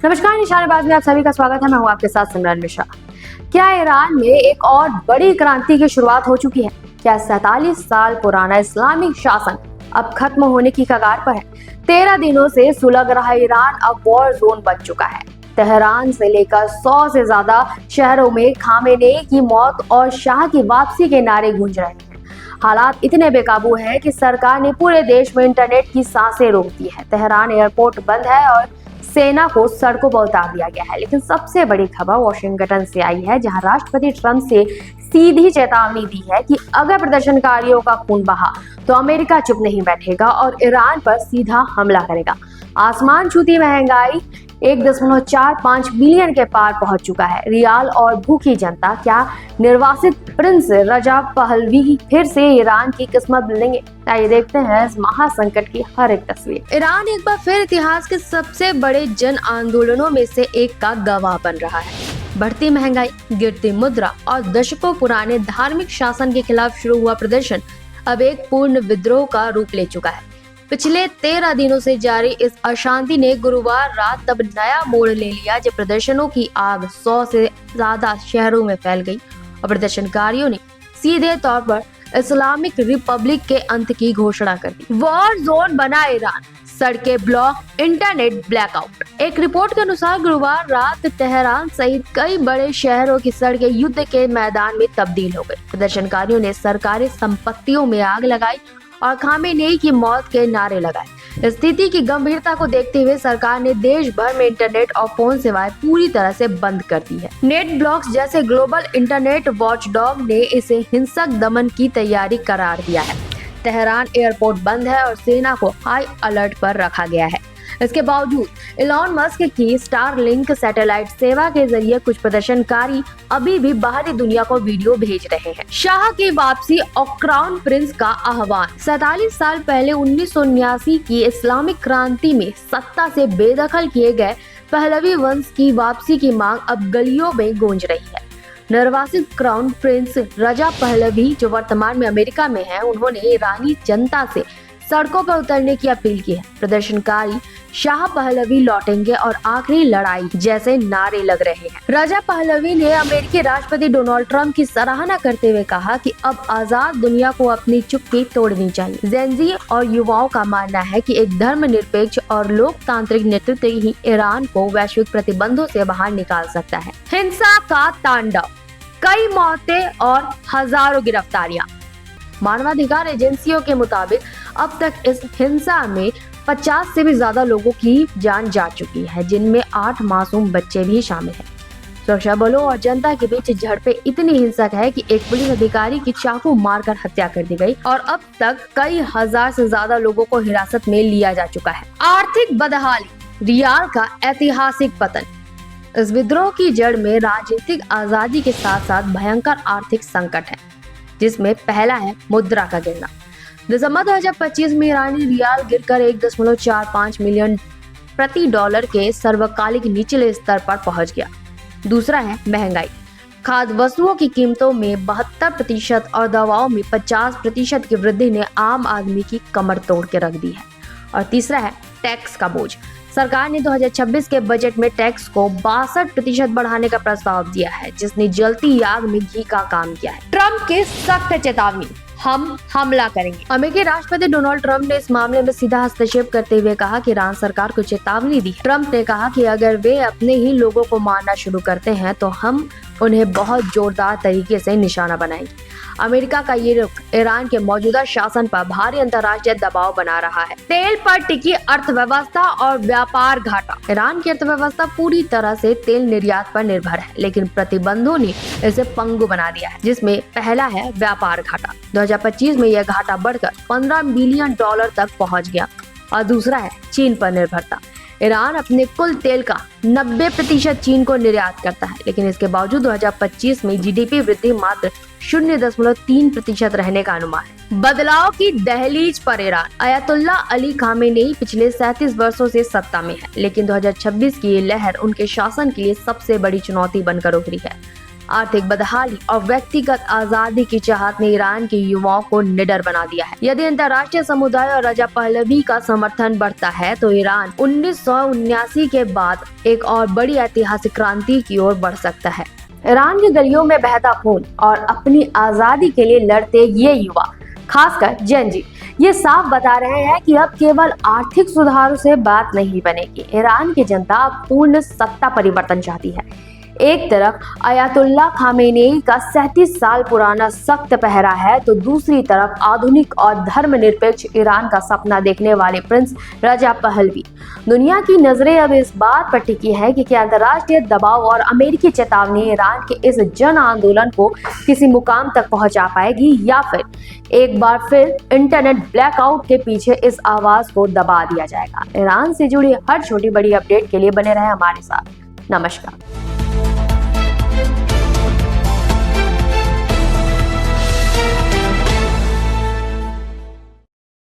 नमस्कार, निशानेबाज में आप सभी का स्वागत है। मैं हूं आपके साथ सिमरन मिश्रा। क्या ईरान में एक और बड़ी क्रांति की शुरुआत हो चुकी है? क्या 47 साल पुराना इस्लामिक शासन अब खत्म होने की कगार पर है? 13 दिनों से सुलग रहा ईरान अब वॉर जोन बन चुका है। तेहरान से लेकर 100 से ज्यादा शहरों में खामेनेई की मौत और शाह की वापसी के नारे गूंज रहे हैं। हालात इतने बेकाबू हैं कि सरकार ने पूरे देश में इंटरनेट की सांसें रोक दी है। तेहरान एयरपोर्ट बंद है और सेना को सड़कों पर उतार दिया गया है। लेकिन सबसे बड़ी खबर वाशिंगटन से आई है, जहां राष्ट्रपति ट्रंप से सीधी चेतावनी दी है कि अगर प्रदर्शनकारियों का खून बहा तो अमेरिका चुप नहीं बैठेगा और ईरान पर सीधा हमला करेगा। आसमान छूती महंगाई 1.45 बिलियन के पार पहुंच चुका है। रियाल और भूखी जनता, क्या निर्वासित प्रिंस रजा पहलवी फिर से ईरान की किस्मत बदलेंगे? आइए देखते हैं इस महासंकट की हर एक तस्वीर। ईरान एक बार फिर इतिहास के सबसे बड़े जन आंदोलनों में से एक का गवाह बन रहा है। बढ़ती महंगाई, गिरती मुद्रा और दशकों पुराने धार्मिक शासन के खिलाफ शुरू हुआ प्रदर्शन अब एक पूर्ण विद्रोह का रूप ले चुका है। पिछले 13 दिनों से जारी इस अशांति ने गुरुवार रात तब नया मोड़ ले लिया जब प्रदर्शनों की आग 100 से ज्यादा शहरों में फैल गई और प्रदर्शनकारियों ने सीधे तौर पर इस्लामिक रिपब्लिक के अंत की घोषणा कर दी। वॉर जोन बना ईरान, सड़कें ब्लॉक, इंटरनेट ब्लैकआउट। एक रिपोर्ट के अनुसार गुरुवार रात तेहरान सहित कई बड़े शहरों की सड़कें युद्ध के मैदान में तब्दील हो गई। प्रदर्शनकारियों ने सरकारी संपत्तियों में आग लगाई और खामेनेई की मौत के नारे लगाए। स्थिति की गंभीरता को देखते हुए सरकार ने देश भर में इंटरनेट और फोन सेवाएं पूरी तरह से बंद कर दी है। नेट ब्लॉक्स जैसे ग्लोबल इंटरनेट वॉचडॉग ने इसे हिंसक दमन की तैयारी करार दिया है। तेहरान एयरपोर्ट बंद है और सेना को हाई अलर्ट पर रखा गया है। इसके बावजूद इलॉन मस्क की स्टारलिंक सैटेलाइट सेवा के जरिए कुछ प्रदर्शनकारी अभी भी बाहरी दुनिया को वीडियो भेज रहे हैं। शाह की वापसी और क्राउन प्रिंस का आह्वान। 47 साल पहले 1979 की इस्लामिक क्रांति में सत्ता से बेदखल किए गए पहलवी वंश की वापसी की मांग अब गलियों में गूंज रही है। निर्वासित क्राउन प्रिंस रजा पहलवी, जो वर्तमान में अमेरिका में हैं, उन्होंने ईरानी जनता से सड़कों पर उतरने की अपील की है। प्रदर्शनकारी शाह पहलवी लौटेंगे और आखिरी लड़ाई जैसे नारे लग रहे हैं। रजा पहलवी ने अमेरिकी राष्ट्रपति डोनाल्ड ट्रंप की सराहना करते हुए कहा कि अब आजाद दुनिया को अपनी चुप्पी तोड़नी चाहिए। जेनजी और युवाओं का मानना है कि एक धर्मनिरपेक्ष और लोकतांत्रिक नेतृत्व ही ईरान को वैश्विक प्रतिबंधों से बाहर निकाल सकता है। हिंसा का तांडव, कई मौतें और हजारों गिरफ्तारियां। मानवाधिकार एजेंसियों के मुताबिक अब तक इस हिंसा में 50 से भी ज्यादा लोगों की जान जा चुकी है, जिनमें 8 मासूम बच्चे भी शामिल हैं। सुरक्षा बलों और जनता के बीच झड़पें इतनी हिंसक है कि एक पुलिस अधिकारी की चाकू मारकर हत्या कर दी गई और अब तक कई हजार से ज्यादा लोगों को हिरासत में लिया जा चुका है। आर्थिक बदहाली, रियाल का ऐतिहासिक पतन। इस विद्रोह की जड़ में राजनीतिक आजादी के साथ साथ भयंकर आर्थिक संकट है, जिसमें पहला है मुद्रा का गिरना। दिसंबर 2025 में ईरानी रियाल गिरकर 1.45 मिलियन प्रति डॉलर के सर्वकालिक निचले स्तर पर पहुंच गया। दूसरा है महंगाई। खाद्य वस्तुओं की कीमतों में 72% और दवाओं में 50% की वृद्धि ने आम आदमी की कमर तोड़ के रख दी है। और तीसरा है टैक्स का बोझ। सरकार ने 2026 के बजट में टैक्स को 62% बढ़ाने का प्रस्ताव दिया है, जिसने जलती आग में घी का काम किया है। ट्रंप की सख्त चेतावनी, हम हमला करेंगे। अमेरिकी राष्ट्रपति डोनाल्ड ट्रंप ने इस मामले में सीधा हस्तक्षेप करते हुए कहा कि ईरान सरकार को चेतावनी दी। ट्रंप ने कहा कि अगर वे अपने ही लोगों को मारना शुरू करते हैं तो हम उन्हें बहुत जोरदार तरीके से निशाना बनाएंगे। अमेरिका का ये रुख ईरान के मौजूदा शासन पर भारी अंतर्राष्ट्रीय दबाव बना रहा है। तेल पर टिकी अर्थव्यवस्था और व्यापार घाटा। ईरान की अर्थव्यवस्था पूरी तरह से तेल निर्यात पर निर्भर है, लेकिन प्रतिबंधों ने इसे पंगु बना दिया है, जिसमें पहला है व्यापार घाटा। 2025 में यह घाटा बढ़कर 15 बिलियन डॉलर तक पहुंच गया। और दूसरा है चीन पर निर्भरता। ईरान अपने कुल तेल का 90% चीन को निर्यात करता है, लेकिन इसके बावजूद 2025 में जीडीपी वृद्धि मात्र 0.3% रहने का अनुमान है। बदलाव की दहलीज पर ईरान। अयतुल्ला अली खामेनेई पिछले 37 वर्षों से सत्ता में है, लेकिन 2026 की ये लहर उनके शासन के लिए सबसे बड़ी चुनौती बनकर उभरी है। आर्थिक बदहाली और व्यक्तिगत आजादी की चाहत ने ईरान के युवाओं को निडर बना दिया है। यदि अंतर्राष्ट्रीय समुदाय और रजा पहलवी का समर्थन बढ़ता है तो ईरान 1979 के बाद एक और बड़ी ऐतिहासिक क्रांति की ओर बढ़ सकता है। ईरान की गलियों में बहता खून और अपनी आजादी के लिए लड़ते ये युवा, खासकर जेन जी, ये साफ बता रहे हैं कि अब केवल आर्थिक सुधारों से बात नहीं बनेगी। ईरान की जनता अब पूर्ण सत्ता परिवर्तन चाहती है। एक तरफ अयातुल्ला खामेनेई का 37 साल पुराना सख्त पहरा है तो दूसरी तरफ आधुनिक और धर्मनिरपेक्ष ईरान का सपना देखने वाले प्रिंस रजा पहलवी। दुनिया की नजरें अब इस बात पर टिकी है कि क्या अंतर्राष्ट्रीय दबाव और अमेरिकी चेतावनी ईरान के इस जन आंदोलन को किसी मुकाम तक पहुंचा पाएगी या फिर एक बार फिर इंटरनेट ब्लैकआउट के पीछे इस आवाज को दबा दिया जाएगा। ईरान से जुड़ी हर छोटी बड़ी अपडेट के लिए बने रहे हमारे साथ। नमस्कार।